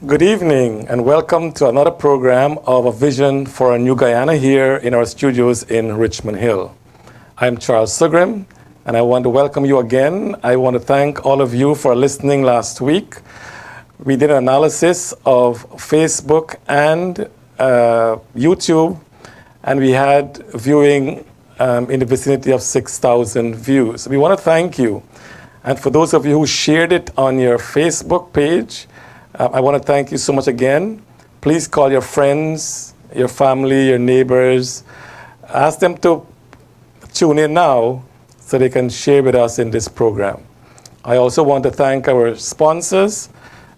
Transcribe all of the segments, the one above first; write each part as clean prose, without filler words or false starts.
Good evening and welcome to another program of A Vision for a New Guyana here in our studios in Richmond Hill. I'm Charles Sugrim and I want to welcome you again. I want to thank all of you for listening last week. We did an analysis of Facebook and YouTube, and we had viewing in the vicinity of 6,000 views. We want to thank you. And for those of you who shared it on your Facebook page, I want to thank you so much again. Please call your friends, your family, your neighbors. Ask them to tune in now so they can share with us in this program. I also want to thank our sponsors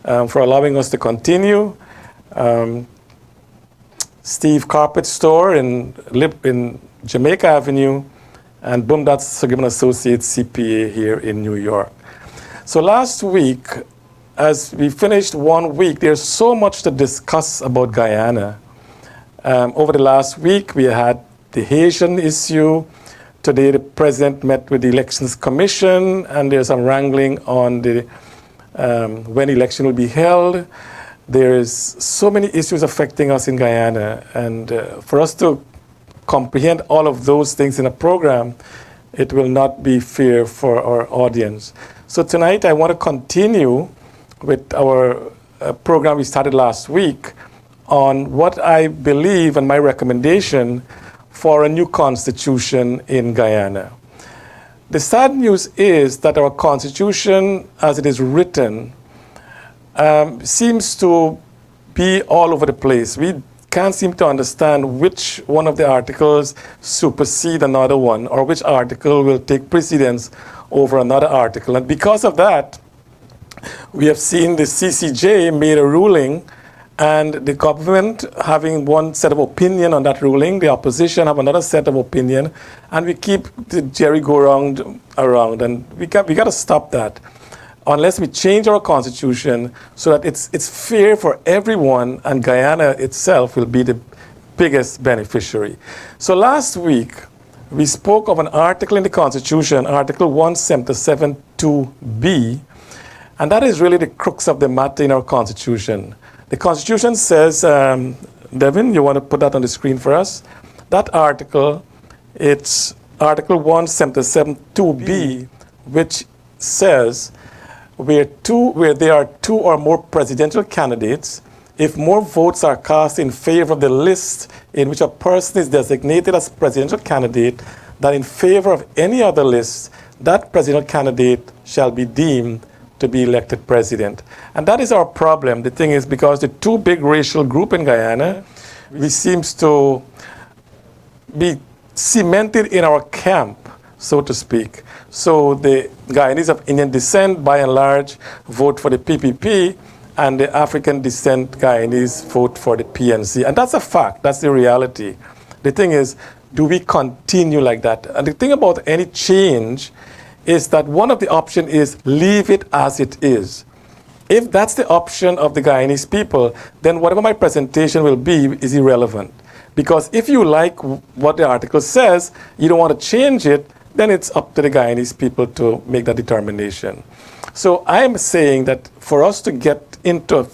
for allowing us to continue. Steve Carpet Store in Jamaica Avenue, and Boom, that's Sugrim & Associates CPA here in New York. So last week, as we finished 1 week, there's so much to discuss about Guyana. Over the last week, we had the Haitian issue. Today, the president met with the Elections Commission, and there's some wrangling on the when election will be held. There is so many issues affecting us in Guyana, and for us to comprehend all of those things in a program, it will not be fair for our audience. So tonight, I want to continue with our program we started last week on what I believe and my recommendation for a new constitution in Guyana. The sad news is that our constitution, as it is written, seems to be all over the place. We can't seem to understand which one of the articles supersede another one, or which article will take precedence over another article. And because of that, we have seen the CCJ made a ruling, and the government having one set of opinion on that ruling, the opposition have another set of opinion, and we keep the merry-go-round around, and we got to stop that. Unless we change our constitution so that it's fair for everyone, and Guyana itself will be the biggest beneficiary. So last week, we spoke of an article in the constitution, Article 177(2)B, and that is really the crux of the matter in our constitution. The constitution says, Devin, you want to put that on the screen for us? That article, it's Article 177(2)B, which says, where there are two or more presidential candidates, if more votes are cast in favor of the list in which a person is designated as presidential candidate than in favor of any other list, that presidential candidate shall be deemed to be elected president. And that is our problem. The thing is, because the two big racial groups in Guyana, we seems to be cemented in our camp, so to speak. So the Guyanese of Indian descent, by and large, vote for the PPP, and the African descent Guyanese vote for the PNC. And that's a fact. That's the reality. The thing is, do we continue like that? And the thing about any change is that one of the options is leave it as it is. If that's the option of the Guyanese people, then whatever my presentation will be is irrelevant. Because if you like what the article says, you don't want to change it, then it's up to the Guyanese people to make that determination. So I am saying that for us to get into a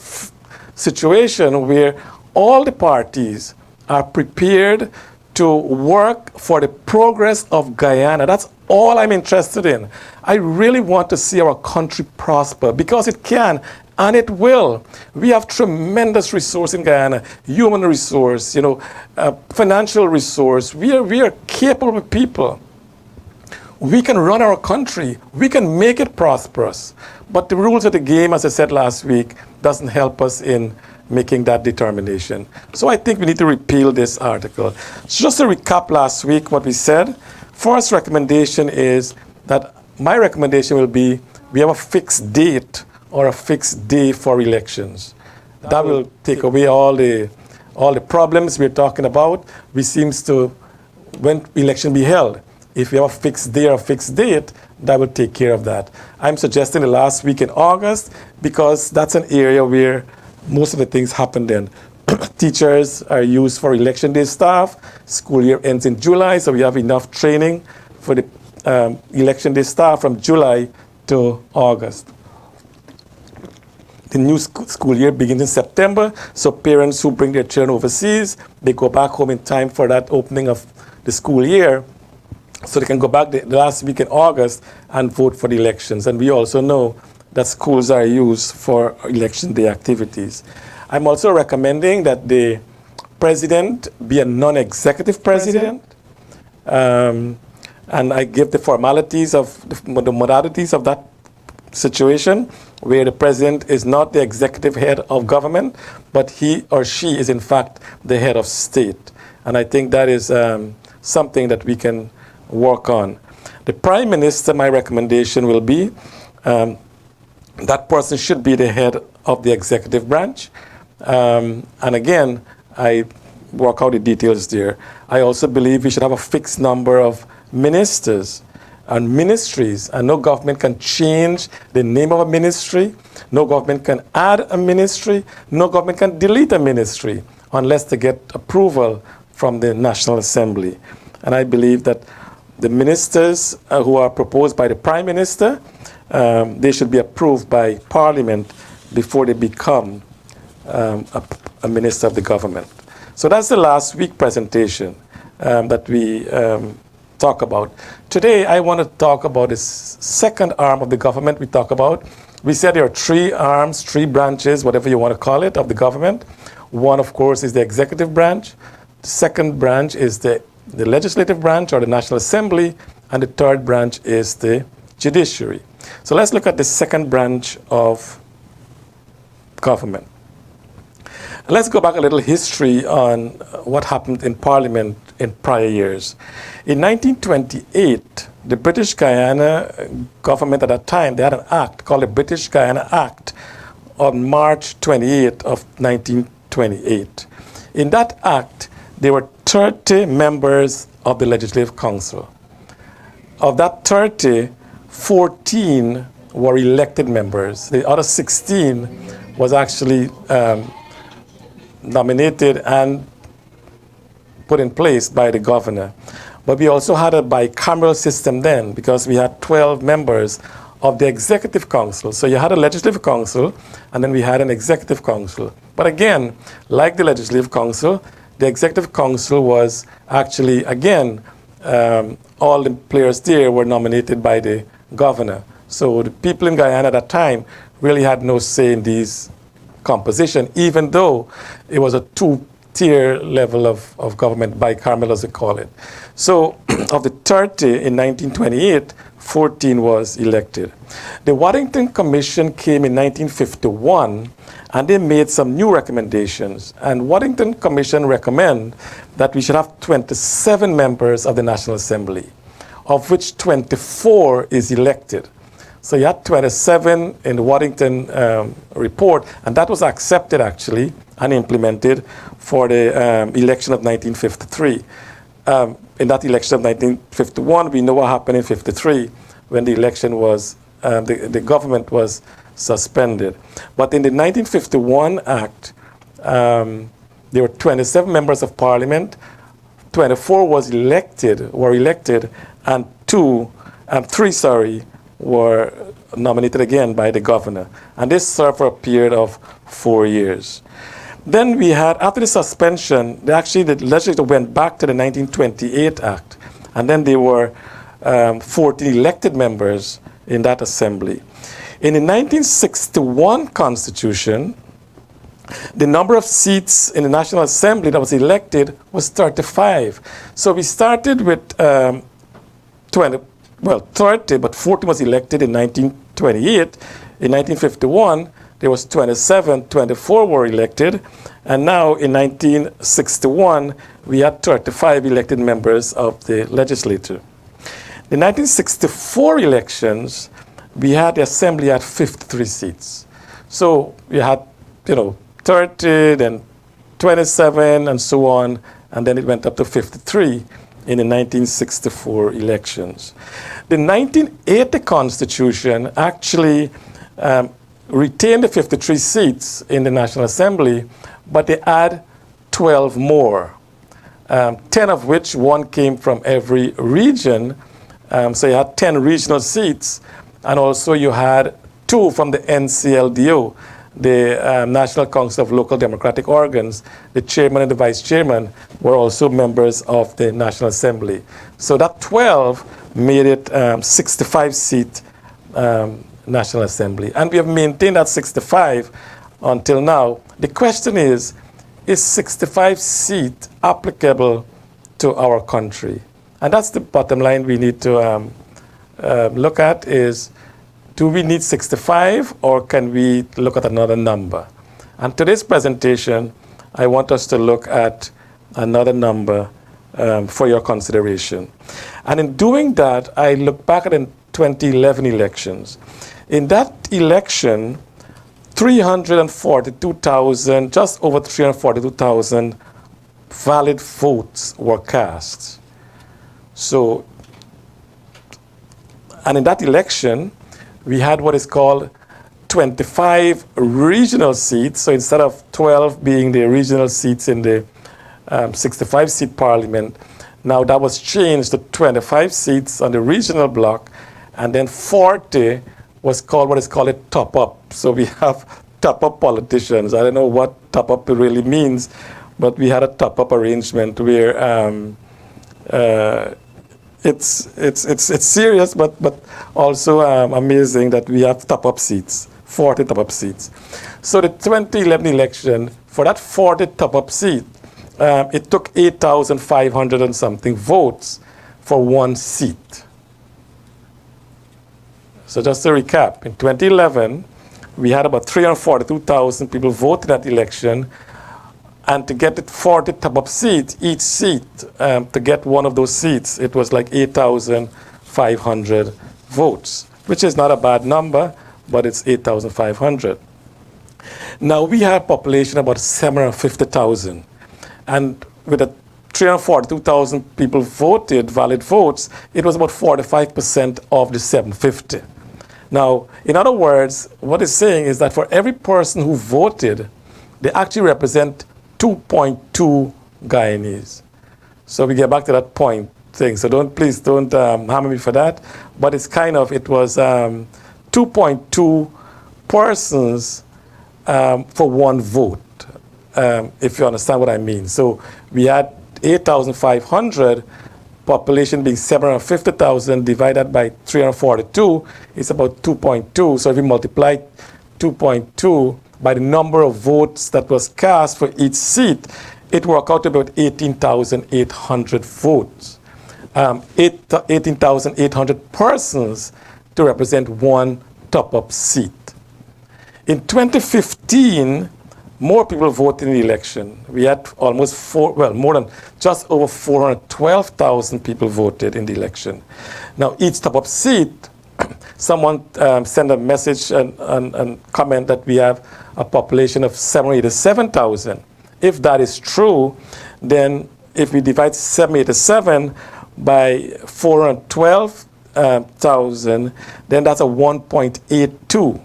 situation where all the parties are prepared to work for the progress of Guyana, that's all I'm interested in. I really want to see our country prosper, because it can and it will. We have tremendous resource in Guyana, human resource, financial resource. We are capable people. We can run our country. We can make it prosperous. But the rules of the game, as I said last week, doesn't help us in making that determination. So I think we need to repeal this article. So just to recap last week what we said, first recommendation is that my recommendation will be we have a fixed date or a fixed day for elections. That will take away all the problems we're talking about. We seems to, when election be held, if we have a fixed day or a fixed date, that will take care of that. I'm suggesting the last week in August, because that's an area where most of the things happen then. Teachers are used for election day staff. School year ends in July, so we have enough training for the election day staff from July to August. the new school year begins in September, so parents who bring their children overseas, they go back home in time for that opening of the school year, so they can go back the last week in August and vote for the elections. And we also know that schools are used for election day activities. I'm also recommending that the president be a non-executive president. And I give the formalities of the modalities of that situation, where the president is not the executive head of government, but he or she is in fact the head of state. And I think that is something that we can work on. The prime minister, my recommendation will be that person should be the head of the executive branch. And again, I work out the details there. I also believe we should have a fixed number of ministers and ministries, and no government can change the name of a ministry, no government can add a ministry, no government can delete a ministry unless they get approval from the National Assembly. And I believe that the ministers who are proposed by the Prime Minister, they should be approved by Parliament before they become a minister of the government. So that's the last week presentation that we talk about. Today, I want to talk about the second arm of the government we talk about. We said there are three arms, three branches, whatever you want to call it, of the government. One, of course, is the executive branch. The second branch is the legislative branch, or the National Assembly. And the third branch is the judiciary. So let's look at the second branch of government. Let's go back a little history on what happened in Parliament in prior years. In 1928, the British Guyana government at that time, they had an act called the British Guyana Act on March 28th of 1928. In that act, there were 30 members of the Legislative Council. Of that 30, 14 were elected members. The other 16 was actually nominated and put in place by the governor. But we also had a bicameral system then, because we had 12 members of the Executive Council. So you had a Legislative Council, and then we had an Executive Council. But again, like the Legislative Council, the Executive Council was actually, again, all the players there were nominated by the governor. So the people in Guyana at that time really had no say in these composition, even though it was a two-tier level of government, bicameral as they call it. So of the 30 in 1928, 14 was elected. The Waddington Commission came in 1951, and they made some new recommendations. And Waddington Commission recommend that we should have 27 members of the National Assembly, of which 24 is elected. So you had 27 in the Waddington report, and that was accepted actually and implemented for the election of 1953. In that election of 1951, we know what happened in 53 when the election was, the government was suspended. But in the 1951 Act, there were 27 members of Parliament, 24 were elected, and three were nominated again by the governor. And this served for a period of 4 years. Then we had, after the suspension, the legislature went back to the 1928 Act. And then there were 14 elected members in that assembly. In the 1961 Constitution, the number of seats in the National Assembly that was elected was 35. So we started with 30, but 14 was elected in 1928. In 1951, there was 27, 24 were elected. And now in 1961, we had 35 elected members of the legislature. The 1964 elections, we had the assembly at 53 seats. So we had, 30, then 27, and so on, and then it went up to 53 in the 1964 elections. The 1980 Constitution actually retained the 53 seats in the National Assembly, but they add 12 more, 10 of which one came from every region. So you had 10 regional seats, and also you had 2 from the NCLDO. the National Council of Local Democratic Organs, the chairman and the vice chairman were also members of the National Assembly. So that 12 made it 65-seat National Assembly. And we have maintained that 65 until now. The question is 65 seat applicable to our country? And that's the bottom line we need to look at is, do we need 65 or can we look at another number? And today's presentation, I want us to look at another number for your consideration. And in doing that, I look back at the 2011 elections. In that election, 342,000, just over 342,000 valid votes were cast. So, and in that election, we had what is called 25 regional seats. So instead of 12 being the regional seats in the 65-seat parliament, now that was changed to 25 seats on the regional block, and then 40 was called what is called a top-up. So we have top-up politicians. I don't know what top-up really means, but we had a top-up arrangement where it's serious, but also amazing that we have top-up seats, 40 top-up seats. So the 2011 election, for that 40 top-up seat, it took 8,500 and something votes for one seat. So just to recap, in 2011, we had about 342,000 people vote in that election, and to get the 40 top-up seats, each seat, to get one of those seats, it was like 8,500 votes, which is not a bad number, but it's 8,500. Now we have population about 750,000, and with the 342,000 people voted, valid votes, it was about 45% of the 750. Now, in other words, what it's saying is that for every person who voted, they actually represent 2.2 Guyanese. So we get back to that point thing. So please don't hammer me for that. But it's kind of, it was 2.2 persons for one vote, if you understand what I mean. So we had 8,500, population being 750,000 divided by 342, it's about 2.2. So if you multiply 2.2 by the number of votes that was cast for each seat, it worked out to about 18,800 votes. 18,800 persons to represent one top-up seat. In 2015, more people voted in the election. We had almost more than just over 412,000 people voted in the election. Now, each top-up seat, someone sent a message and comment that we have a population of 787,000. If that is true, then if we divide 787 by 412,000, then that's a 1.82.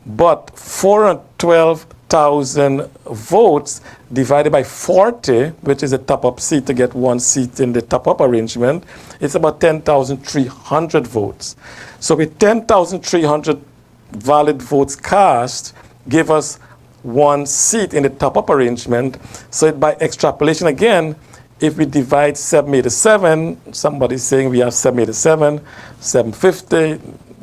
But 412,000 votes divided by 40, which is a top-up seat to get one seat in the top-up arrangement, it's about 10,300 votes. So with 10,300 valid votes cast, give us one seat in the top-up arrangement. So by extrapolation again, if we divide 787, somebody's saying we have 787, 750,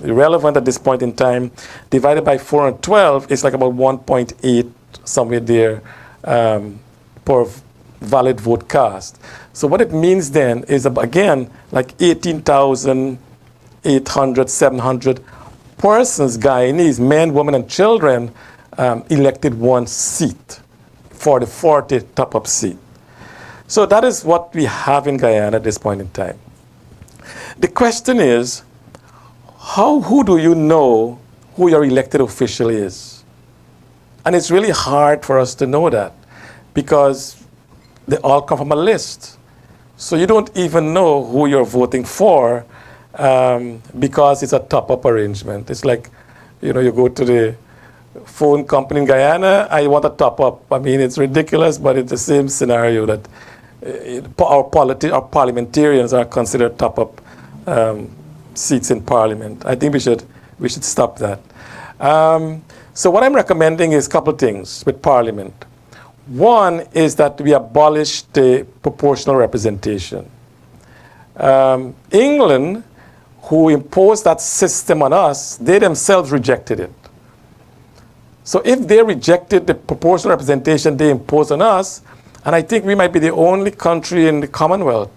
irrelevant at this point in time, divided by 412, it's like about 1.8, somewhere there, per valid vote cast. So what it means then is, again, like 18,800, 700 persons, Guyanese, men, women, and children, elected one seat for the 40 top-up seat. So that is what we have in Guyana at this point in time. The question is, who do you know who your elected official is? And it's really hard for us to know that because they all come from a list. So you don't even know who you're voting for because it's a top-up arrangement. It's like, you go to the phone company in Guyana, I want a top-up. I mean, it's ridiculous, but it's the same scenario that our parliamentarians are considered top-up seats in parliament. I think we should stop that. So what I'm recommending is a couple of things with Parliament. One is that we abolish the proportional representation. England, who imposed that system on us, they themselves rejected it. So if they rejected the proportional representation they imposed on us, and I think we might be the only country in the Commonwealth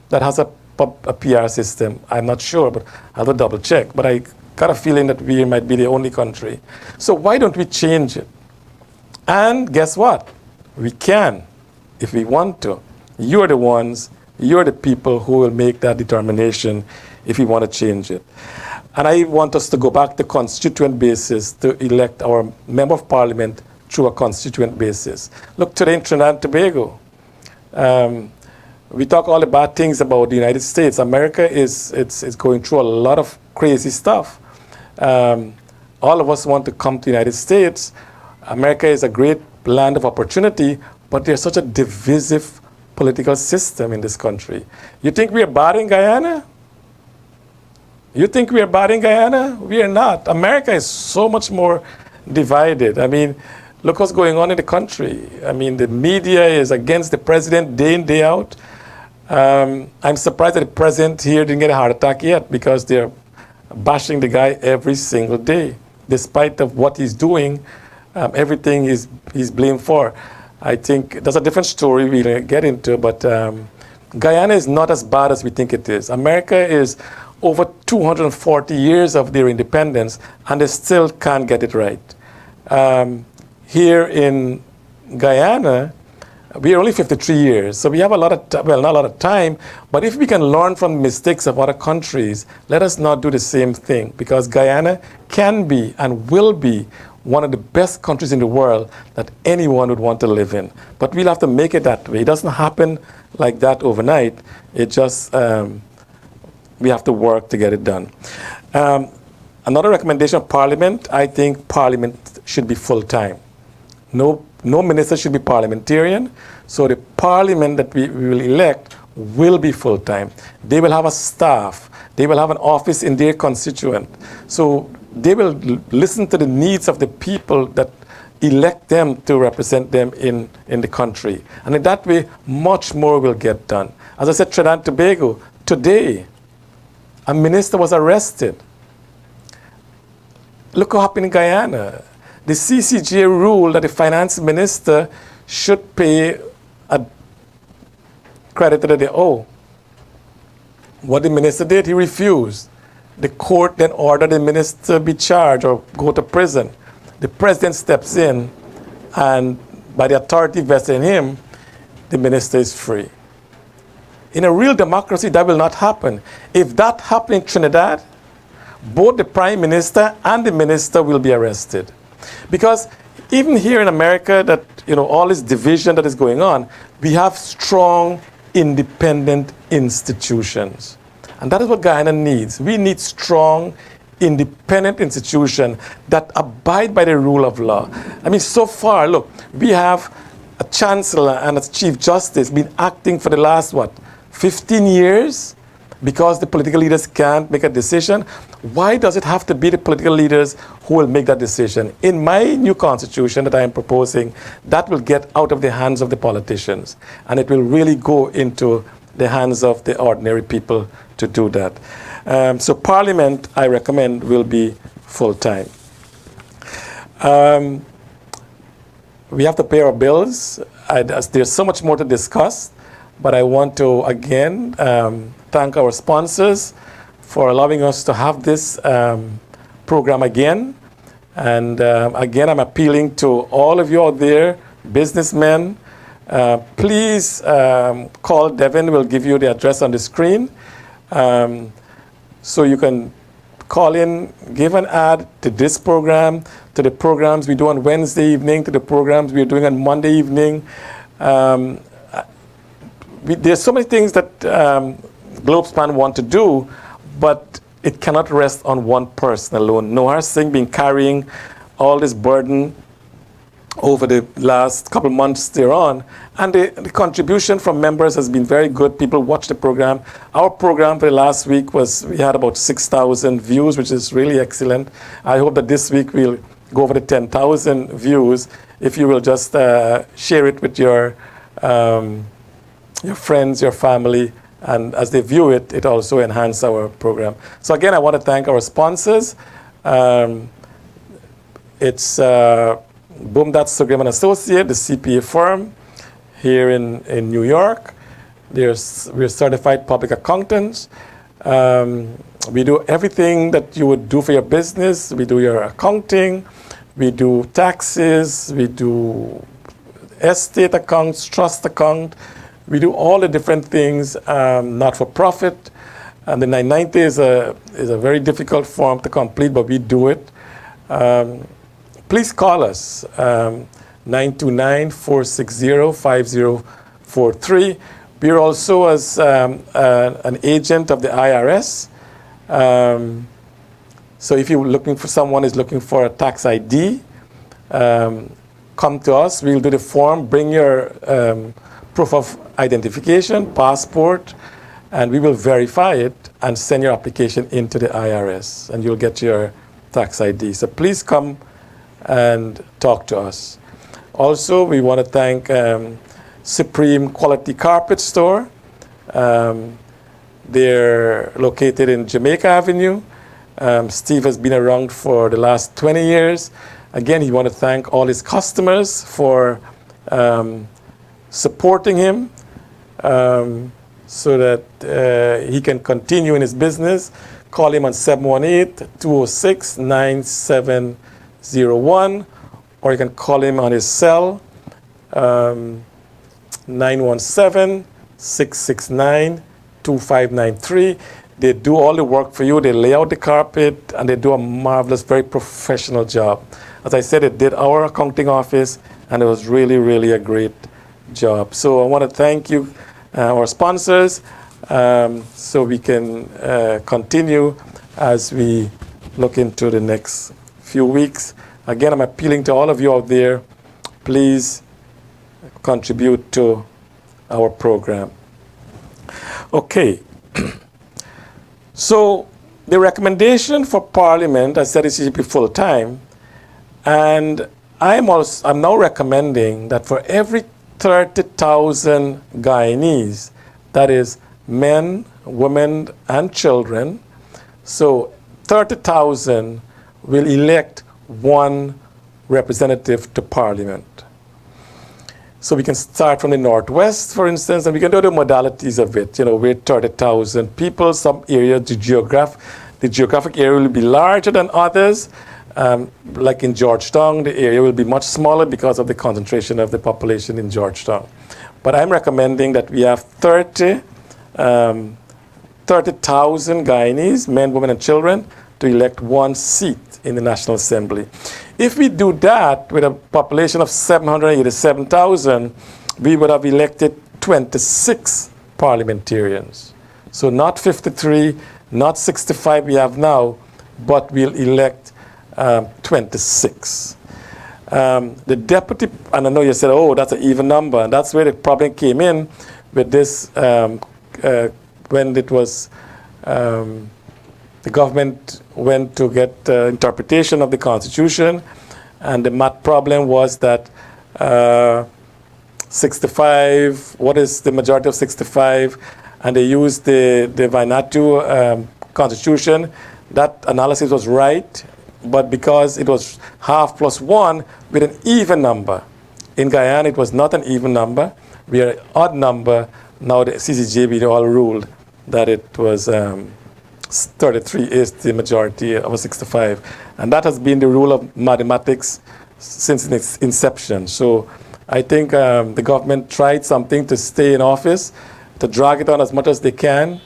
that has a PR system. I'm not sure, but I'll have to double check. But I got a feeling that we might be the only country. So why don't we change it? And guess what? We can, if we want to. You're the ones, you're the people who will make that determination if we want to change it. And I want us to go back to constituent basis to elect our member of parliament through a constituent basis. Look, today in Trinidad and Tobago, we talk all the bad things about the United States. America is going through a lot of crazy stuff. All of us want to come to the United States. America is a great land of opportunity, but there's such a divisive political system in this country. You think we are bad in Guyana? You think we are bad in Guyana? We are not. America is so much more divided. I mean, look what's going on in the country. I mean, the media is against the president day in, day out. I'm surprised that the president here didn't get a heart attack yet because they're bashing the guy every single day. Despite of what he's doing, everything he's blamed for. I think that's a different story we'll get into, but Guyana is not as bad as we think it is. America is over 240 years of their independence, and they still can't get it right. Here in Guyana, we are only 53 years, so we have a lot of, well, not a lot of time, but if we can learn from mistakes of other countries, let us not do the same thing, because Guyana can be and will be one of the best countries in the world that anyone would want to live in. But we'll have to make it that way. It doesn't happen like that overnight. It just, we have to work to get it done. Another recommendation of Parliament, I think Parliament should be full-time. No minister should be parliamentarian, so the Parliament that we will elect will be full-time. They will have a staff. They will have an office in their constituent. So they will listen to the needs of the people that elect them to represent them in the country. And in that way, much more will get done. As I said, Trinidad and Tobago, today, a minister was arrested. Look what happened in Guyana. The CCJ ruled that the finance minister should pay a creditor that they owe. What the minister did, he refused. The court then ordered the minister be charged or go to prison. The president steps in, and by the authority vested in him, the minister is free. In a real democracy, that will not happen. If that happened in Trinidad, both the prime minister and the minister will be arrested. Because even here in America, that, all this division that is going on, we have strong, independent institutions. And that is what Guyana needs. We need strong, independent institutions that abide by the rule of law. I mean, so far, look, we have a chancellor and a chief justice been acting for the last, 15 years? Because the political leaders can't make a decision. Why does it have to be the political leaders who will make that decision? In my new constitution that I am proposing, that will get out of the hands of the politicians. And it will really go into the hands of the ordinary people to do that. So Parliament, I recommend, will be full-time. We have to pay our bills. There's so much more to discuss, but I want to, again, thank our sponsors for allowing us to have this program again. And again, I'm appealing to all of you out there, businessmen. Please call Devin. We'll give you the address on the screen. So you can call in, give an ad to this program, to the programs we do on Wednesday evening, to the programs we're doing on Monday evening. There's so many things that Globespan want to do, but it cannot rest on one person alone. Nohar Singh been carrying all this burden over the last couple months thereon. And the contribution from members has been very good. People watch the program. Our program for the last week we had about 6,000 views, which is really excellent. I hope that this week we'll go over the 10,000 views. If you will just share it with your friends, your family, and as they view it, it also enhances our program. So again, I want to thank our sponsors. It's Sugrim and Associate, the CPA firm here in New York. We're certified public accountants. We do everything that you would do for your business. We do your accounting, we do taxes, we do estate accounts, trust account. We do all the different things, not for profit. And the 990 is a very difficult form to complete, but we do it. Please call us, 929-460-5043. We're also as an agent of the IRS. So if you're looking for someone who's looking for a tax ID, come to us. We'll do the form. Bring your proof of identification, passport, and we will verify it and send your application into the IRS, and you'll get your tax ID. So please come and talk to us. Also, we want to thank Supreme Quality Carpet Store. They're located in Jamaica Avenue. Steve has been around for the last 20 years. Again, he want to thank all his customers for supporting him so that he can continue in his business. Call him on 718-206-9701, or you can call him on his cell, 917-669-2593. They do all the work for you. They lay out the carpet, and they do a marvelous, very professional job. As I said, they did our accounting office, and it was really, really a great job. So I want to thank you, our sponsors, so we can continue as we look into the next few weeks. Again, I'm appealing to all of you out there, please contribute to our program. Okay. So the recommendation for Parliament, I said it should be full-time, and I'm now recommending that for every 30,000 Guyanese, that is men, women, and children, so 30,000 will elect one representative to Parliament. So we can start from the Northwest, for instance, and we can do the modalities of it. You know, we're 30,000 people. Some areas, the geographic area will be larger than others. Like in Georgetown, the area will be much smaller because of the concentration of the population in Georgetown. But I'm recommending that we have 30,000 Guyanese, men, women, and children, to elect one seat in the National Assembly. If we do that with a population of 787,000, we would have elected 26 parliamentarians. So not 53, not 65 we have now, but we'll elect 26. The deputy, and I know you said, oh, that's an even number, and that's where the problem came in with this when it was the government went to get interpretation of the Constitution, and the math problem was that 65, what is the majority of 65? And they used the Vanuatu Constitution. That analysis was right, but because it was half plus one with an even number. In Guyana, it was not an even number. We are an odd number. Now the CCJB all ruled that it was 33 is the majority of a 65. And that has been the rule of mathematics since its inception. So I think the government tried something to stay in office, to drag it on as much as they can.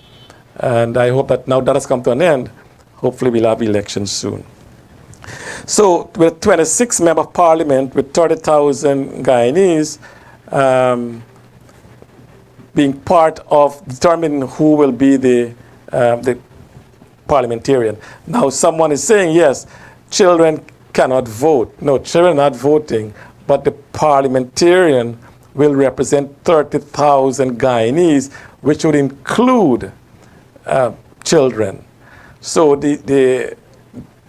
And I hope that now that has come to an end, hopefully we'll have elections soon. So with 26 member of parliament with 30,000 Guyanese being part of determining who will be the parliamentarian. Now someone is saying, yes, children cannot vote. No, children are not voting, but the parliamentarian will represent 30,000 Guyanese, which would include children. So the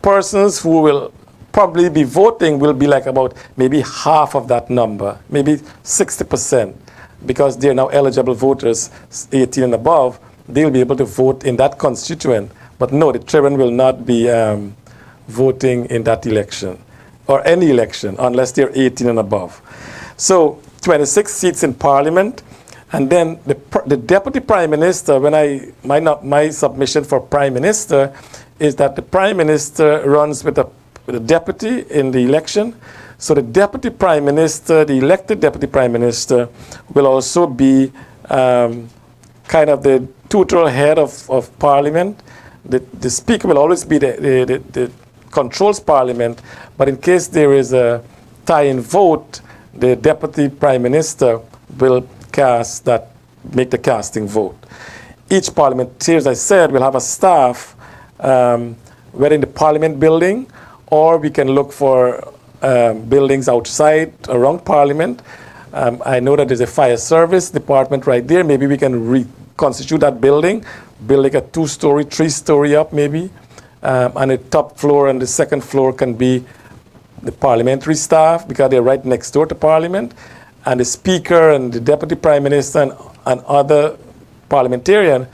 persons who will probably be voting will be like about maybe half of that number, maybe 60%, because they're now eligible voters, 18 and above. They'll be able to vote in that constituent. But no, the children will not be voting in that election, or any election, unless they're 18 and above. So 26 seats in Parliament, and then the Deputy Prime Minister, my submission for Prime Minister is that the Prime Minister runs with a deputy in the election. So the Deputy Prime Minister, the elected Deputy Prime Minister, will also be kind of the tutorial head of Parliament. The Speaker will always be the controls Parliament, but in case there is a tie-in vote, the Deputy Prime Minister will make the casting vote. Each parliamentarian, as I said, will have a staff, whether in the Parliament building, or we can look for buildings outside, around Parliament. I know that there's a fire service department right there. Maybe we can reconstitute that building, build like a 2-story, 3-story up maybe, and the top floor and the second floor can be the parliamentary staff, because they're right next door to Parliament, and the Speaker and the Deputy Prime Minister and other parliamentarian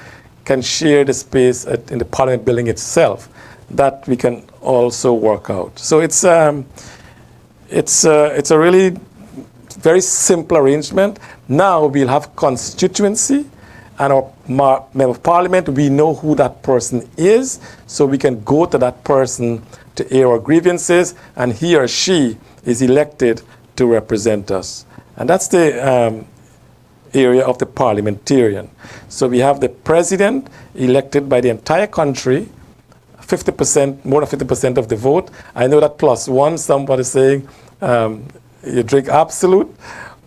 can share the space in the Parliament building itself. That we can also work out. So it's a really very simple arrangement. Now we'll have constituency, and our member of Parliament, we know who that person is, so we can go to that person to air our grievances, and he or she is elected to represent us. And that's the area of the parliamentarian. So we have the president elected by the entire country, 50%, more than 50% of the vote. I know that plus one, somebody saying you drink absolute,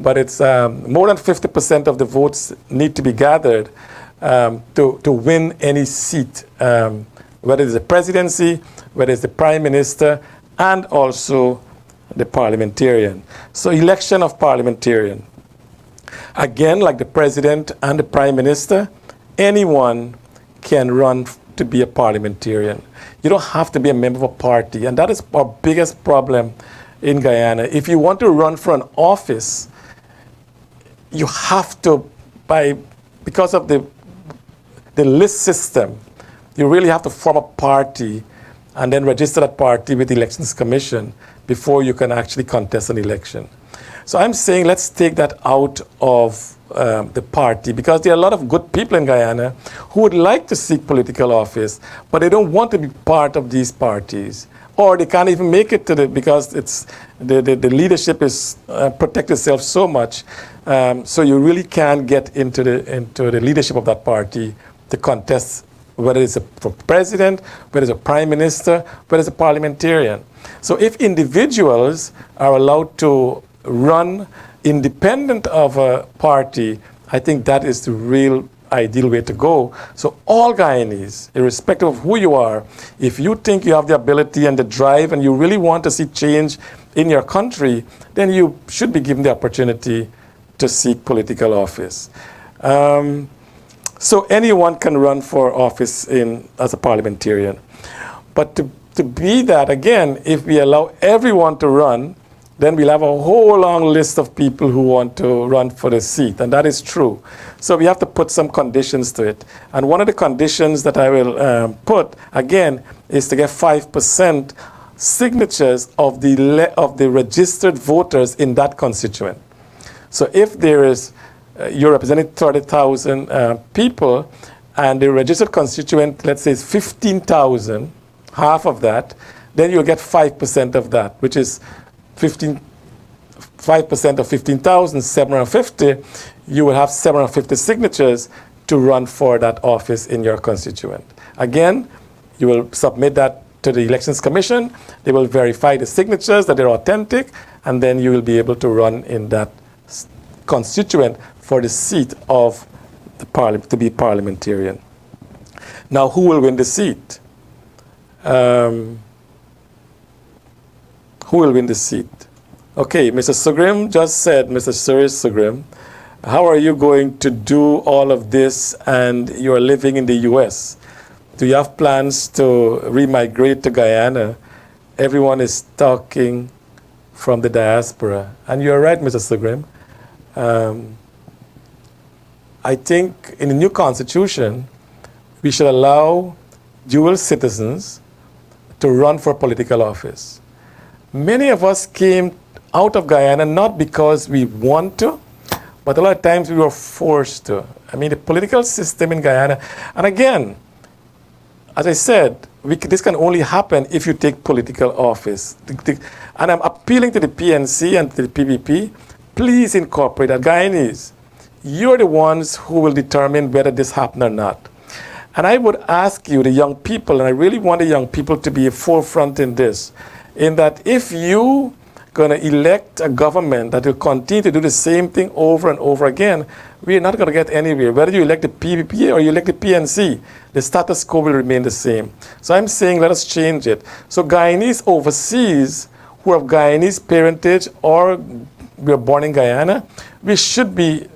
but it's more than 50% of the votes need to be gathered to win any seat, whether it's the presidency, whether it's the prime minister, and also the parliamentarian. So election of parliamentarian. Again, like the president and the prime minister, anyone can run to be a parliamentarian. You don't have to be a member of a party, and that is our biggest problem in Guyana. If you want to run for an office, you have to, because of the list system, you really have to form a party and then register that party with the Elections Commission before you can actually contest an election. So I'm saying let's take that out of the party, because there are a lot of good people in Guyana who would like to seek political office, but they don't want to be part of these parties, or they can't even make it to because it's the leadership is protect itself so much, so you really can't get into the leadership of that party to contest, whether it's for president, whether it's a prime minister, whether it's a parliamentarian. So if individuals are allowed to run independent of a party, I think that is the real ideal way to go. So all Guyanese, irrespective of who you are, if you think you have the ability and the drive and you really want to see change in your country, then you should be given the opportunity to seek political office. So anyone can run for office as a parliamentarian. But to be that, again, if we allow everyone to run, then we'll have a whole long list of people who want to run for the seat, and that is true. So we have to put some conditions to it. And one of the conditions that I will put, again, is to get 5% signatures of the registered voters in that constituent. So if there is, you're representing 30,000 people, and the registered constituent, let's say, is 15,000, half of that, then you'll get 5% of that, which is 5% of 15,750, you will have 750 signatures to run for that office in your constituent. Again, you will submit that to the Elections Commission. They will verify the signatures, that they're authentic, and then you will be able to run in that constituent for the seat of the to be parliamentarian. Now, who will win the seat? Who will win the seat? Okay, Mr. Sugrim just said, Mr. Cyrus Sugrim, how are you going to do all of this and you're living in the US? Do you have plans to remigrate to Guyana? Everyone is talking from the diaspora. And you're right, Mr. Sugrim. I think in the new constitution, we should allow dual citizens to run for political office. Many of us came out of Guyana not because we want to, but a lot of times we were forced to. I mean, the political system in Guyana, and again, as I said, this can only happen if you take political office. And I'm appealing to the PNC and to the PPP, please incorporate that. Guyanese, you're the ones who will determine whether this happens or not. And I would ask you, the young people, and I really want the young people to be a forefront in this, in that if you going to elect a government that will continue to do the same thing over and over again, we're not going to get anywhere. Whether you elect the PPP or you elect the PNC, the status quo will remain the same. So I'm saying let us change it. So Guyanese overseas who have Guyanese parentage or we are born in Guyana, we should be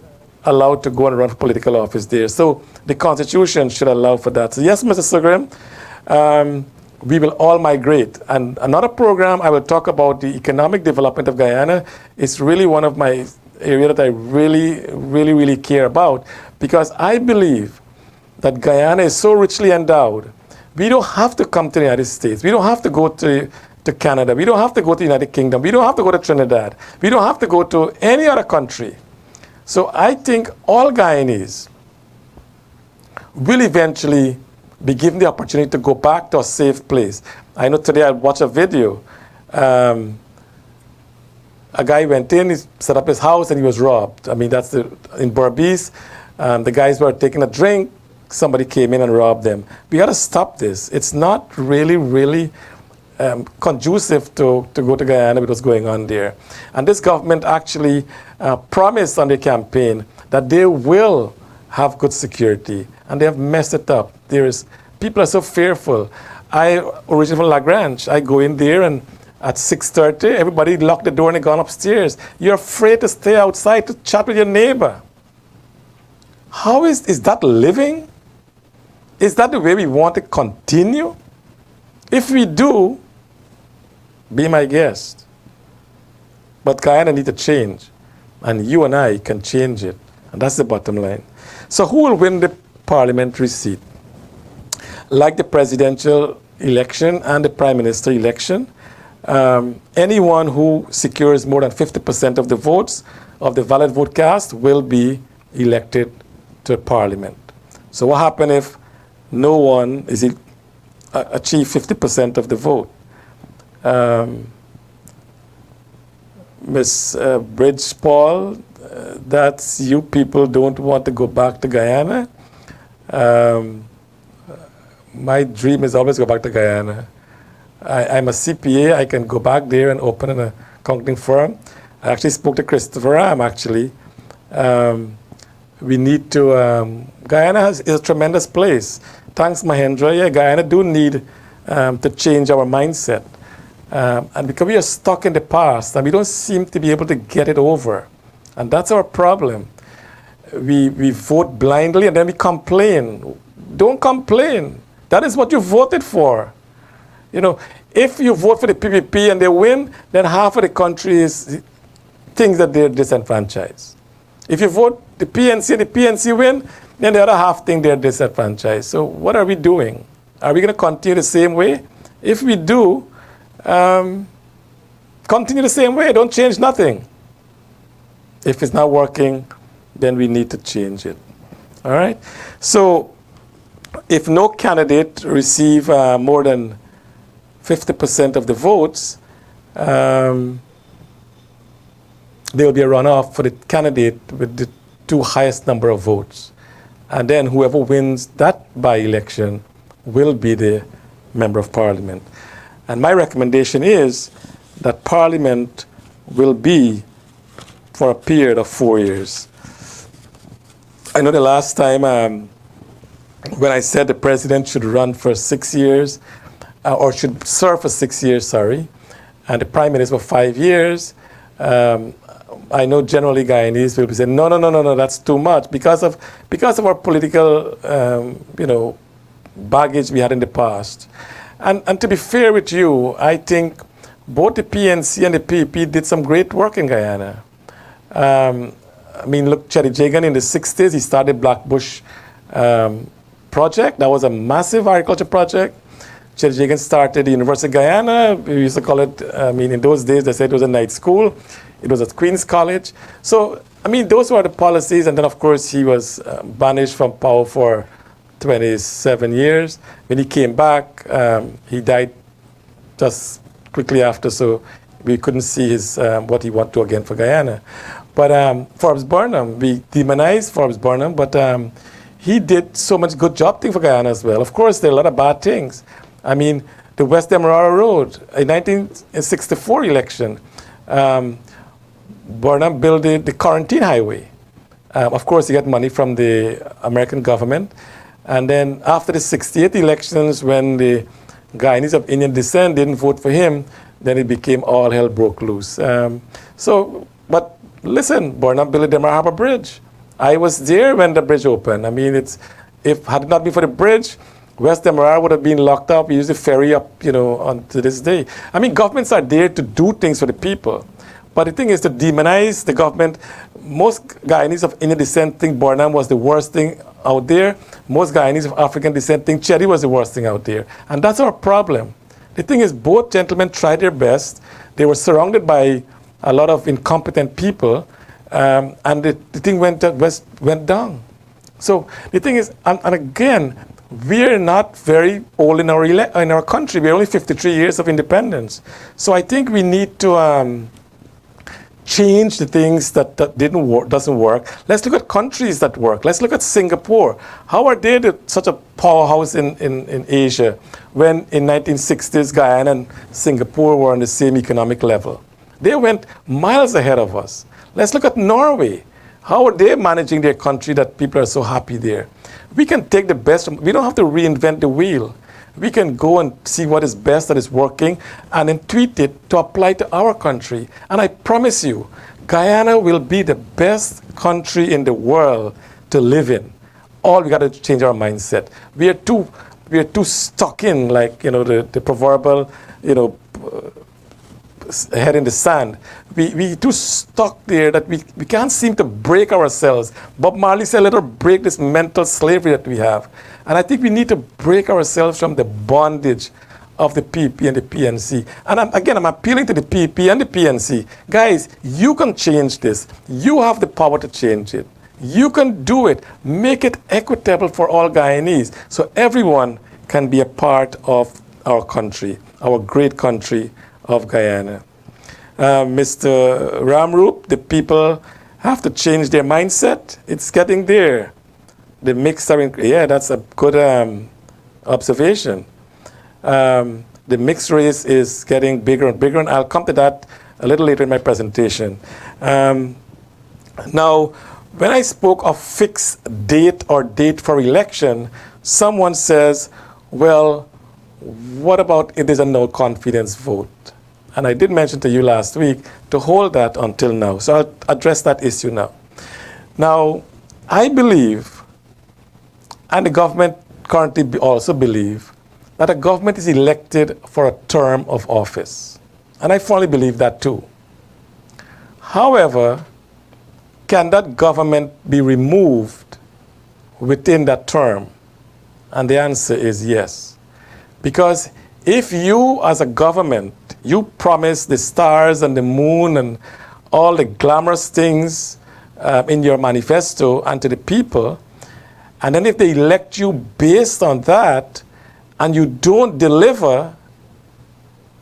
allowed to go and run for political office there. So the Constitution should allow for that. So yes, Mr. Sugrim, we will all migrate. And another program I will talk about the economic development of Guyana is really one of my areas that I really care about, because I believe that Guyana is so richly endowed. We don't have to come to the United States. We don't have to go to Canada. We don't have to go to the United Kingdom. We don't have to go to Trinidad. We don't have to go to any other country. So I think all Guyanese will eventually be given the opportunity to go back to a safe place. I know today I watched a video. A guy went in, he set up his house, and he was robbed. I mean, that's in Berbice. The guys were taking a drink. Somebody came in and robbed them. We got to stop this. It's not really conducive to go to Guyana with what's going on there. And this government actually promised on their campaign that they will have good security, and they have messed it up. People are so fearful. I originally from La Grange. I go in there, and at 6:30, everybody locked the door and they gone upstairs. You're afraid to stay outside to chat with your neighbor. How is that living? Is that the way we want to continue? If we do, be my guest. But Guyana needs to change, and you and I can change it, and that's the bottom line. So who will win the parliamentary seat? Like the presidential election and the prime minister election, anyone who secures more than 50% of the votes of the valid vote cast will be elected to parliament. So what happens if no one is achieve 50% of the vote? Ms. Bridge Paul, that's you people don't want to go back to Guyana. My dream is always go back to Guyana. I'm a CPA. I can go back there and open an accounting firm. I actually spoke to Christopher Ram, actually. We need to, Guyana is a tremendous place. Thanks, Mahendra. Yeah, Guyana do need to change our mindset. And because we are stuck in the past and we don't seem to be able to get it over. And that's our problem. We vote blindly and then we complain. Don't complain. That is what you voted for. You know, if you vote for the PPP and they win, then half of the country thinks that they're disenfranchised. If you vote the PNC and the PNC win, then the other half think they're disenfranchised. So what are we doing? Are we going to continue the same way? If we do, continue the same way. Don't change nothing. If it's not working, then we need to change it. All right? So if no candidate receive more than 50% of the votes, there will be a runoff for the candidate with the two highest number of votes. And then whoever wins that by-election will be the member of parliament. And my recommendation is that parliament will be for a period of 4 years. I know the last time when I said the president should run for 6 years, or should serve for 6 years, sorry, and the prime minister for 5 years, I know generally Guyanese will be saying, no, no, no, no, no, that's too much because of our political, baggage we had in the past. And to be fair with you, I think both the PNC and the PEP did some great work in Guyana. I mean, look, Cherry Jagan in the 60s, he started Black Bush project. That was a massive agriculture project. Cherry Jagan started the University of Guyana. We used to call it, in those days, they said it was a night school. It was at Queen's College. So, those were the policies. And then, of course, he was banished from power for 27 years. When he came back, he died just quickly after, so we couldn't see his what he wanted to again for Guyana. But Forbes Burnham, we demonized Forbes Burnham, but he did so much good job thing for Guyana as well. Of course, there are a lot of bad things. The West Demerara Road, in 1964 election, Burnham built the Quarantine Highway. Of course, he got money from the American government. And then after the 68 elections, when the Guyanese of Indian descent didn't vote for him, then it became all hell broke loose. But listen, Burnham built the Demerara Harbor Bridge. I was there when the bridge opened. If had it not been for the bridge, West Demerara would have been locked up. We used the ferry up, on to this day. Governments are there to do things for the people. But the thing is to demonize the government. Most Guyanese of Indian descent think Burnham was the worst thing out there. Most Guyanese of African descent think Cherry was the worst thing out there. And that's our problem. The thing is, both gentlemen tried their best. They were surrounded by a lot of incompetent people, and the thing went down. So the thing is, and again, we're not very old in our country. We're only 53 years of independence. So I think we need to change the things that doesn't work. Let's look at countries that work. Let's look at Singapore. How are they such a powerhouse in Asia when in 1960s Guyana and Singapore were on the same economic level? They went miles ahead of us. Let's look at Norway. How are they managing their country that people are so happy there? We can take the best. We don't have to reinvent the wheel. We can go and see what is best that is working and then tweak it to apply to our country. And I promise you, Guyana will be the best country in the world to live in. All we got to change our mindset. We are too stuck in, like, the proverbial, head in the sand. We too stuck there that we can't seem to break ourselves. Bob Marley said, let us break this mental slavery that we have. And I think we need to break ourselves from the bondage of the PEP and the PNC. And I'm appealing to the PEP and the PNC. Guys, you can change this. You have the power to change it. You can do it. Make it equitable for all Guyanese so everyone can be a part of our country, our great country of Guyana. Mr. Ramroop, the people have to change their mindset. It's getting there. The mixed that's a good observation. The mixed race is getting bigger and bigger, and I'll come to that a little later in my presentation. Now, when I spoke of fixed date or date for election, someone says, well, what about if there's a no confidence vote? And I did mention to you last week to hold that until now. So I'll address that issue now. Now, I believe, and the government currently also believe, that a government is elected for a term of office. And I fully believe that too. However, can that government be removed within that term? And the answer is yes. Because if you, as a government, you promise the stars and the moon and all the glamorous things in your manifesto and to the people, and then if they elect you based on that and you don't deliver,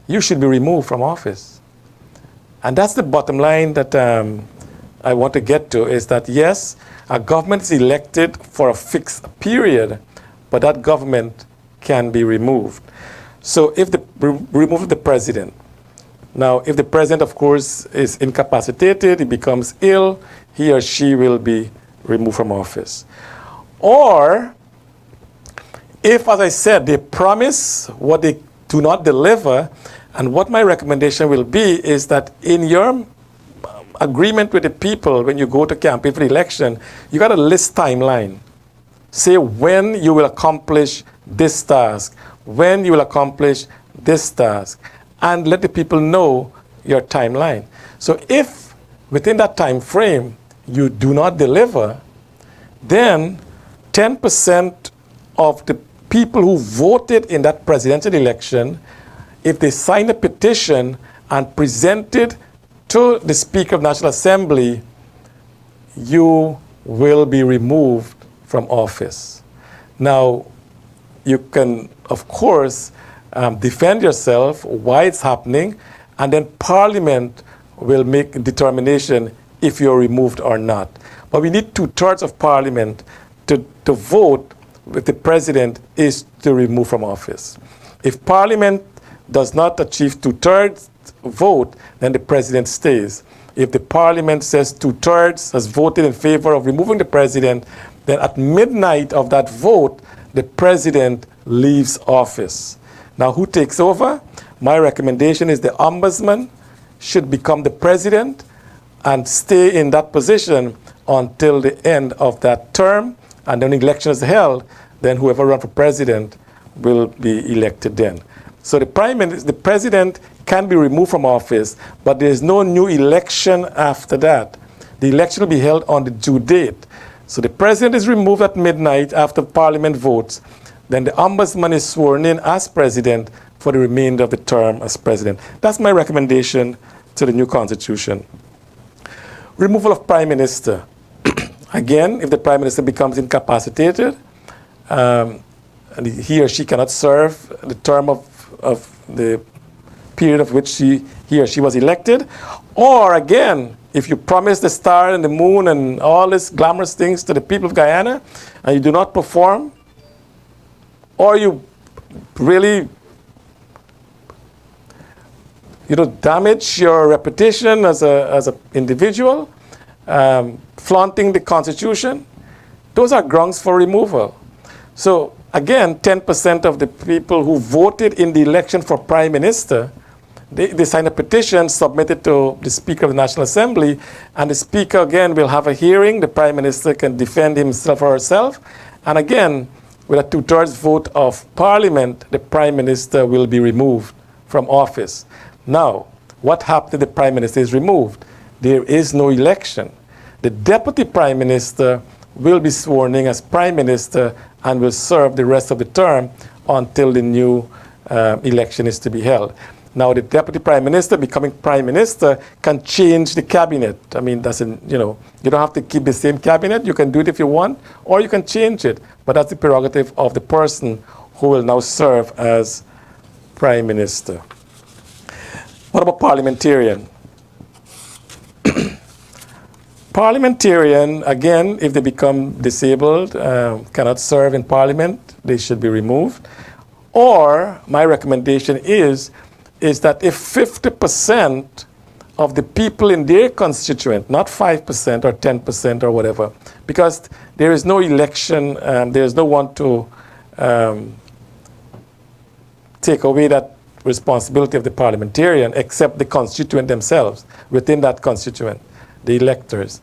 you should be removed from office. And that's the bottom line that I want to get to, is that yes, a government is elected for a fixed period, but that government can be removed. So if remove the president. Now, if the president, of course, is incapacitated, he becomes ill, he or she will be removed from office. Or if, as I said, they promise what they do not deliver, and what my recommendation will be is that in your agreement with the people when you go to campaign for the election, you got to list timeline. Say when you will accomplish this task, when you will accomplish this task, and let the people know your timeline. So if within that time frame you do not deliver, then 10% of the people who voted in that presidential election, if they sign a petition and present it to the Speaker of the National Assembly, you will be removed from office. Now, you can, of course, defend yourself why it's happening, and then Parliament will make a determination if you're removed or not. But we need 2/3 of Parliament to vote if the President is to remove from office. If Parliament does not achieve 2/3 vote, then the President stays. If the Parliament says 2/3 has voted in favor of removing the President, then at midnight of that vote, the President leaves office. Now, who takes over? My recommendation is the Ombudsman should become the President and stay in that position until the end of that term, and then election is held, then whoever runs for President will be elected then. So the President can be removed from office, but there is no new election after that. The election will be held on the due date. So the President is removed at midnight after Parliament votes. Then the Ombudsman is sworn in as President for the remainder of the term as President. That's my recommendation to the new Constitution. Removal of Prime Minister. Again, if the Prime Minister becomes incapacitated, and he or she cannot serve the term of the period of which he or she was elected, or again, if you promise the star and the moon and all these glamorous things to the people of Guyana and you do not perform, or you really damage your reputation as an individual, flaunting the Constitution, those are grounds for removal. So again, 10% of the people who voted in the election for Prime Minister, they signed a petition, submitted to the Speaker of the National Assembly, and the Speaker again will have a hearing. The Prime Minister can defend himself or herself, and again, with a 2/3 vote of Parliament, the Prime Minister will be removed from office. Now, what happens if the Prime Minister is removed? There is no election. The Deputy Prime Minister will be sworn in as Prime Minister and will serve the rest of the term until the new election is to be held. Now, the Deputy Prime Minister becoming Prime Minister can change the cabinet. I mean, you don't have to keep the same cabinet. You can do it if you want, or you can change it. But that's the prerogative of the person who will now serve as Prime Minister. What about parliamentarian? Parliamentarian, again, if they become disabled, cannot serve in Parliament, they should be removed. Or, my recommendation is that if 50% of the people in their constituent, not 5% or 10% or whatever, because there is no election, there is no one to take away that responsibility of the parliamentarian except the constituent themselves within that constituent, the electors.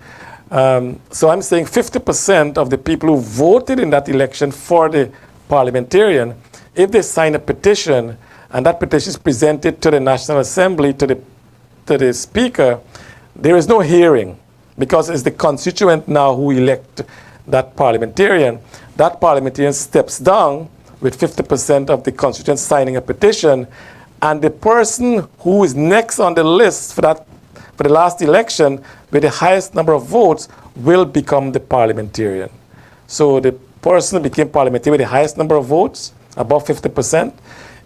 So I'm saying 50% of the people who voted in that election for the parliamentarian, if they sign a petition and that petition is presented to the National Assembly, to the Speaker, there is no hearing because it's the constituent now who elect that parliamentarian. That parliamentarian steps down with 50% of the constituents signing a petition, and the person who is next on the list for the last election with the highest number of votes will become the parliamentarian. So the person who became parliamentarian with the highest number of votes, above 50%,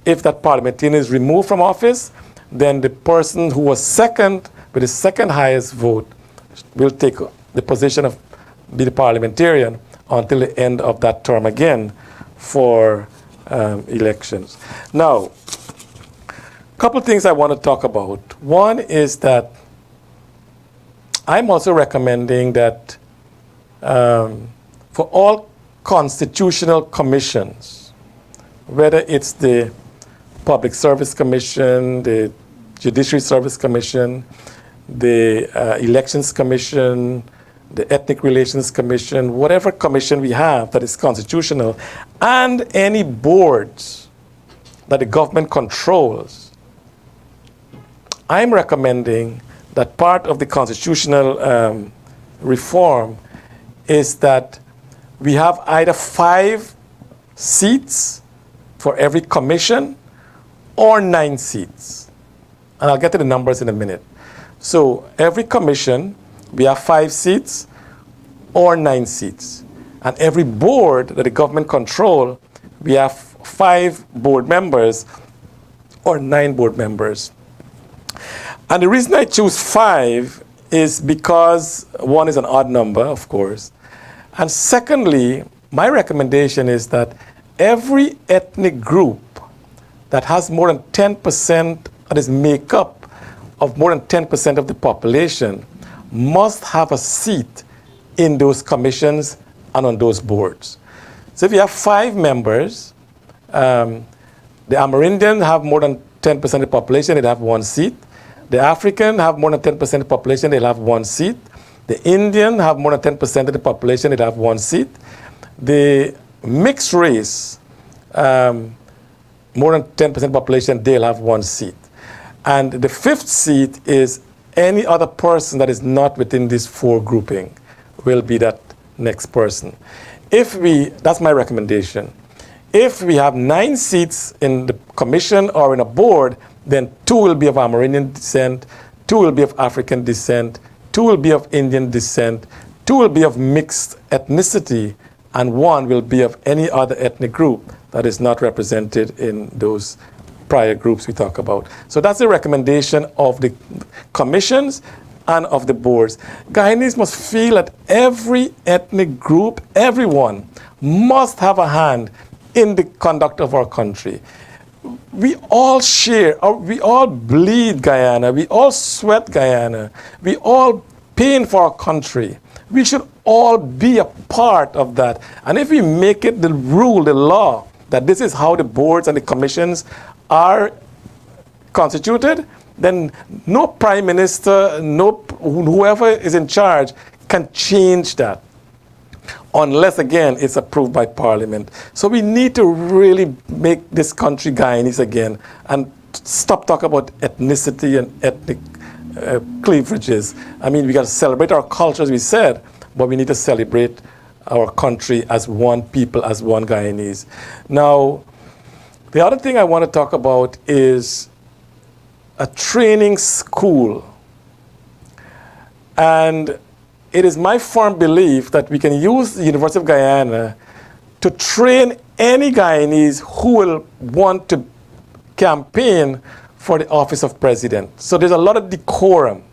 if that parliamentarian is removed from office, then the person who was second with the second highest vote will take the position of be the parliamentarian until the end of that term again for elections. Now, a couple of things I want to talk about. One is that I'm also recommending that for all constitutional commissions, whether it's the Public Service Commission, the Judiciary Service Commission, the Elections Commission, the Ethnic Relations Commission, whatever commission we have that is constitutional, and any boards that the government controls, I'm recommending that part of the constitutional reform is that we have either 5 seats for every commission or 9 seats. And I'll get to the numbers in a minute. So every commission, we have 5 seats or 9 seats. And every board that the government control, we have 5 board members or 9 board members. And the reason I choose 5 is because 1 is an odd number, of course. And secondly, my recommendation is that every ethnic group that has more than 10%, that is make up of more than 10% of the population, must have a seat in those commissions and on those boards. So if you have 5 members, the Amerindian have more than 10% of the population, they'd have 1 seat. The African have more than 10% of the population, they'll have 1 seat. The Indian have more than 10% of the population, they'd have 1 seat. The mixed race, more than 10% of the population, they'll have 1 seat. And the 5th seat is any other person that is not within this 4 grouping will be that next person. That's my recommendation. If we have 9 seats in the commission or in a board, then 2 will be of Amerindian descent, 2 will be of African descent, 2 will be of Indian descent, 2 will be of mixed ethnicity, and 1 will be of any other ethnic group that is not represented in those prior groups we talk about. So that's the recommendation of the commissions and of the boards. Guyanese must feel that every ethnic group, everyone, must have a hand in the conduct of our country. We all share, we all bleed Guyana, we all sweat Guyana, we all pain for our country. We should all be a part of that. And if we make it the rule, the law, that this is how the boards and the commissions are constituted, then no prime minister, whoever is in charge can change that, unless, again, it's approved by Parliament. So we need to really make this country Guyanese again and stop talking about ethnicity and ethnic cleavages. I mean, we got to celebrate our culture, as we said, but we need to celebrate our country as one people, as one Guyanese. Now, the other thing I want to talk about is a training school. And it is my firm belief that we can use the University of Guyana to train any Guyanese who will want to campaign for the office of president. So there's a lot of decorum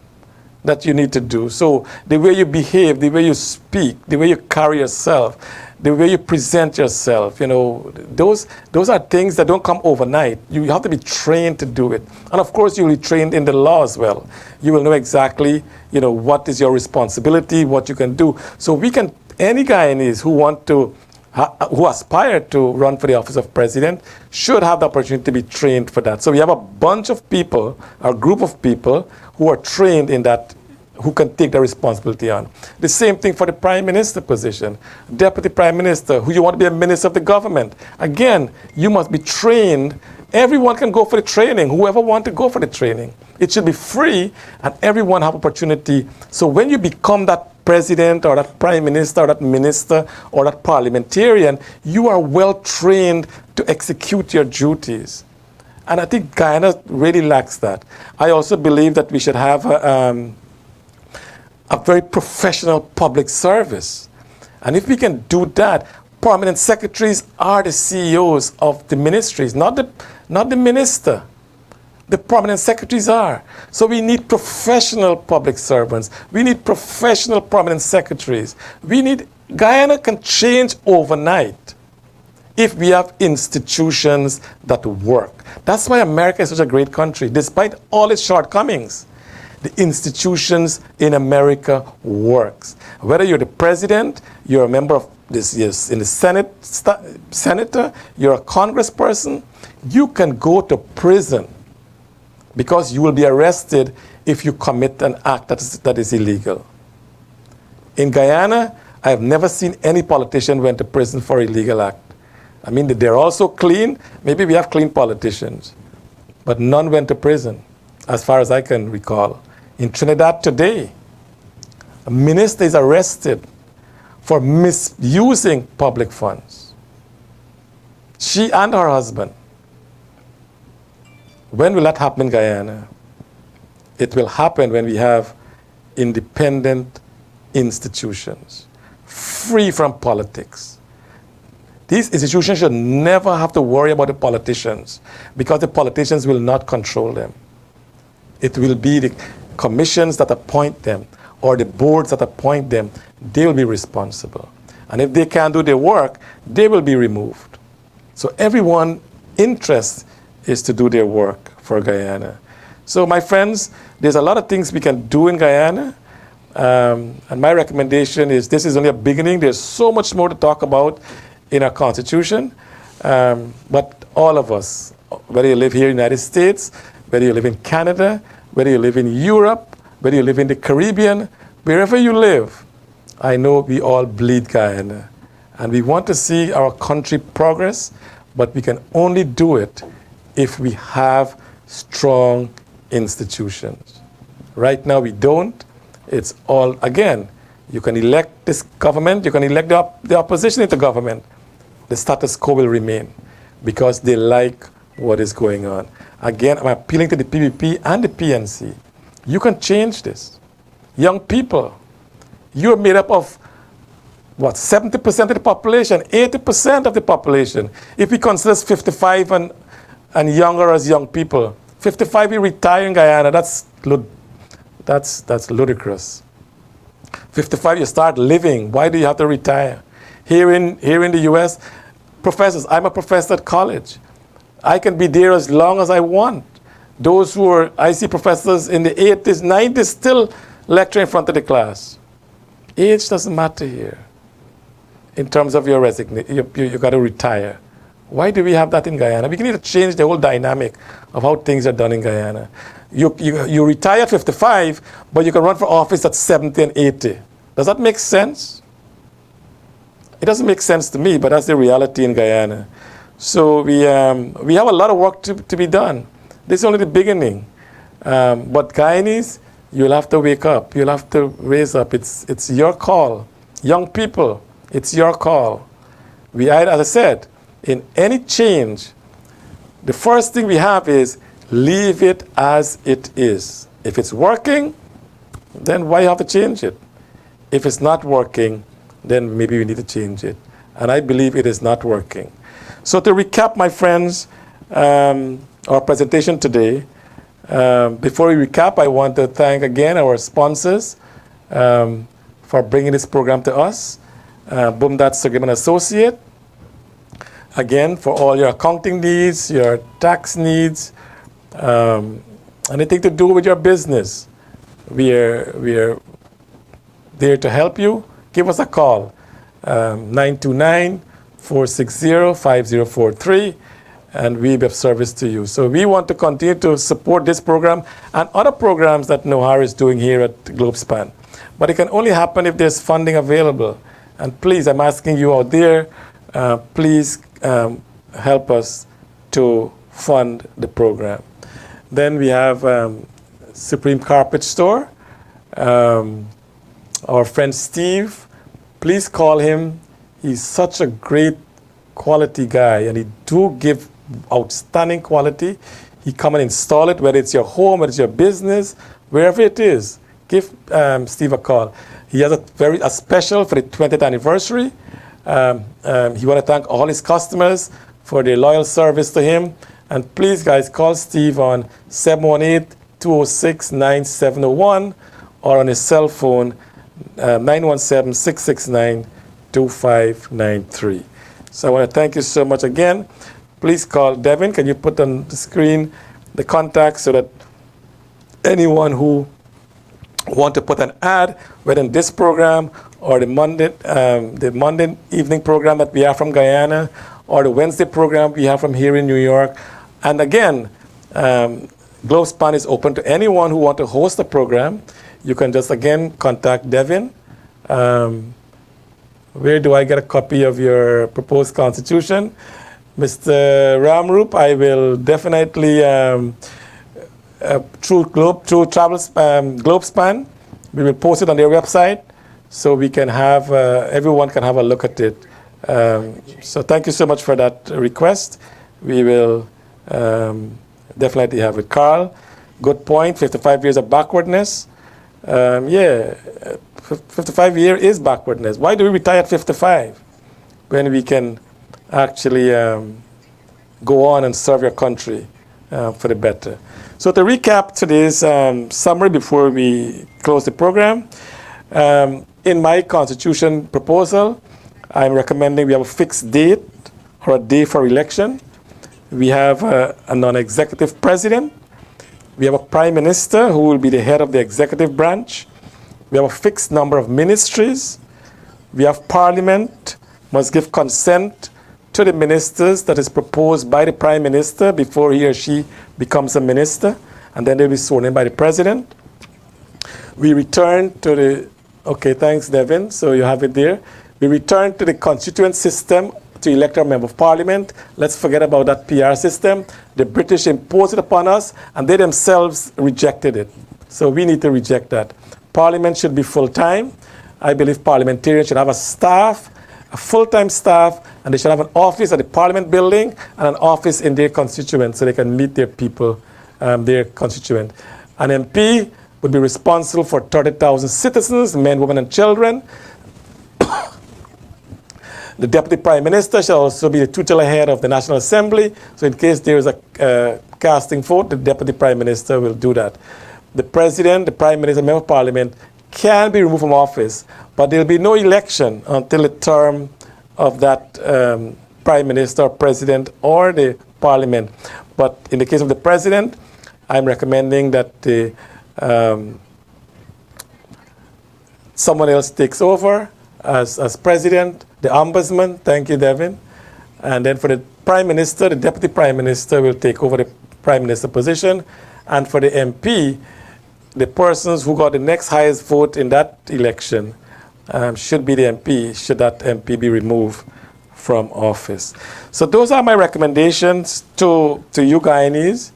that you need to do. So the way you behave, the way you speak, the way you carry yourself, the way you present yourself, you know, those are things that don't come overnight. You have to be trained to do it. And of course, you'll be trained in the law as well. You will know exactly, you know, what is your responsibility, what you can do. So any Guyanese who aspire to run for the office of president should have the opportunity to be trained for that. So we have a bunch of people, a group of people who are trained in that, who can take the responsibility on. The same thing for the prime minister position, deputy prime minister, who you want to be a minister of the government. Again, you must be trained. Everyone can go for the training, whoever wants to go for the training. It should be free and everyone have opportunity. So when you become that president or that prime minister or that minister or that parliamentarian, you are well trained to execute your duties. And I think Guyana really lacks that. I also believe that we should have a very professional public service. And if we can do that, permanent secretaries are the CEOs of the ministries, not the minister. The permanent secretaries are. So we need professional public servants. We need professional permanent secretaries. Guyana can change overnight if we have institutions that work. That's why America is such a great country, despite all its shortcomings. The institutions in America works. Whether you're the president, you're a member of this, yes, in the Senate, senator, you're a congressperson, you can go to prison because you will be arrested if you commit an act that is illegal. In Guyana, I have never seen any politician went to prison for illegal act. I mean, they're also clean. Maybe we have clean politicians, but none went to prison, as far as I can recall. In Trinidad today, a minister is arrested for misusing public funds. She and her husband. When will that happen in Guyana? It will happen when we have independent institutions, free from politics. These institutions should never have to worry about the politicians, because the politicians will not control them. It will be the commissions that appoint them or the boards that appoint them. They will be responsible. And if they can't do their work, they will be removed. So everyone's interest is to do their work for Guyana. So my friends, there's a lot of things we can do in Guyana. And my recommendation is this is only a beginning. There's so much more to talk about in our Constitution. But all of us, whether you live here in the United States, whether you live in Canada, whether you live in Europe, whether you live in the Caribbean, wherever you live, I know we all bleed Guyana. And we want to see our country progress, but we can only do it if we have strong institutions. Right now we don't. It's all, again, you can elect this government, you can elect the opposition into government. The status quo will remain because they like what is going on. Again, I'm appealing to the PPP and the PNC. You can change this. Young people, you're made up of, what, 70% of the population, 80% of the population. If we consider 55 and younger as young people, 55 you retire in Guyana, that's ludicrous. 55 you start living, why do you have to retire? Here in the US, professors, I'm a professor at college. I can be there as long as I want. Those who are, I see professors in the 80s, 90s still lecturing in front of the class. Age doesn't matter here. In terms of your resignation, you got to retire. Why do we have that in Guyana? We need to change the whole dynamic of how things are done in Guyana. You retire at 55, but you can run for office at 70 and 80. Does that make sense? It doesn't make sense to me, but that's the reality in Guyana. So we have a lot of work to be done. This is only the beginning. But Guyanese, you'll have to wake up. You'll have to raise up. It's your call. Young people, it's your call. As I said, in any change, the first thing we have is leave it as it is. If it's working, then why have to change it? If it's not working, then maybe we need to change it. And I believe it is not working. So to recap, my friends, our presentation today, before we recap, I want to thank again our sponsors for bringing this program to us. Sugrim and Associate. Again, for all your accounting needs, your tax needs, anything to do with your business, we are there to help you. Give us a call, 929-460-5043, and we'll be of service to you. So we want to continue to support this program and other programs that Nohar is doing here at Globespan. But it can only happen if there's funding available. And please, I'm asking you out there, please help us to fund the program. Then we have Supreme Carpet Store. Our friend Steve, please call him. He's such a great quality guy, and he do give outstanding quality. He come and install it, whether it's your home, whether it's your business, wherever it is. Give Steve a call. He has a special for the 20th anniversary. He want to thank all his customers for their loyal service to him. And please, guys, call Steve on 718-206-9701 or on his cell phone, 917-669-2593. So I want to thank you so much again. Please call Devin. Can you put on the screen the contact so that anyone who want to put an ad, whether in this program or the Monday evening program that we have from Guyana, or the Wednesday program we have from here in New York. And again, Globespan is open to anyone who wants to host a program. You can just, again, contact Devin. Where do I get a copy of your proposed constitution? Mr. Ramroop, I will definitely, through Globespan, we will post it on their website so we can have, everyone can have a look at it. So thank you so much for that request. We will definitely have it. Carl, good point, 55 years of backwardness. Yeah, 55 years is backwardness. Why do we retire at 55 when we can actually go on and serve your country for the better? So to recap today's summary before we close the program, in my constitution proposal, I'm recommending we have a fixed date or a day for election. We have a non-executive president. We have a prime minister who will be the head of the executive branch. We have a fixed number of ministries. We have parliament must give consent to the ministers that is proposed by the prime minister before he or she becomes a minister, and then they'll be sworn in by the president. We return to the, okay, thanks, Devin, so you have it there. We return to the constituent system to elect our member of parliament. Let's forget about that PR system. The British imposed it upon us, and they themselves rejected it. So we need to reject that. Parliament should be full-time. I believe parliamentarians should have a staff, a full-time staff, and they should have an office at the Parliament building and an office in their constituent so they can meet their people, their constituent. An MP would be responsible for 30,000 citizens, men, women, and children. The Deputy Prime Minister shall also be the tutelar head of the National Assembly. So in case there is a casting vote, the Deputy Prime Minister will do that. The President, the Prime Minister, Member of Parliament can be removed from office, but there will be no election until the term of that Prime Minister, or President, or the Parliament. But in the case of the President, I'm recommending that the, someone else takes over as President. The Ombudsman, thank you, Devin. And then for the Prime Minister, the Deputy Prime Minister will take over the Prime Minister position. And for the MP, the persons who got the next highest vote in that election should be the MP, should that MP be removed from office. So those are my recommendations to you Guyanese.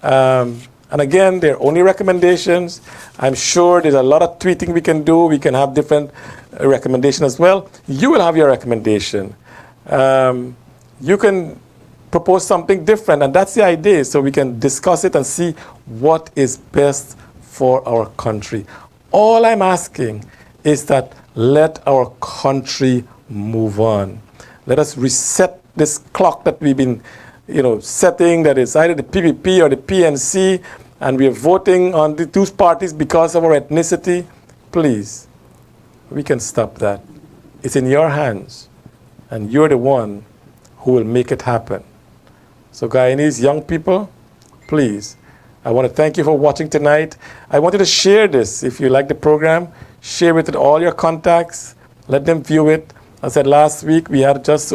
And again, they're only recommendations. I'm sure there's a lot of tweeting we can do. We can have different recommendations as well. You will have your recommendation. You can propose something different, and that's the idea, so we can discuss it and see what is best for our country. All I'm asking is that let our country move on. Let us reset this clock that we've been setting, that is either the PPP or the PNC, and we are voting on the two parties because of our ethnicity. Please, we can stop that. It's in your hands, and you're the one who will make it happen. So Guyanese young people, please, I want to thank you for watching tonight. I want you to share this. If you like the program, share it with all your contacts. Let them view it. I said last week we had just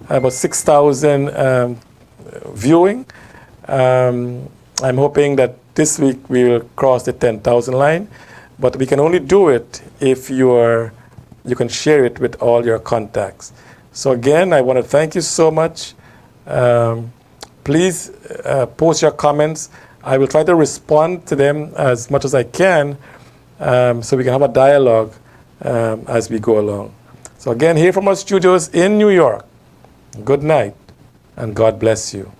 about 6,000 viewing. I'm hoping that this week we will cross the 10,000 line. But we can only do it if you can share it with all your contacts. So again, I want to thank you so much. Please post your comments. I will try to respond to them as much as I can so we can have a dialogue as we go along. So again, here from our studios in New York, good night and God bless you.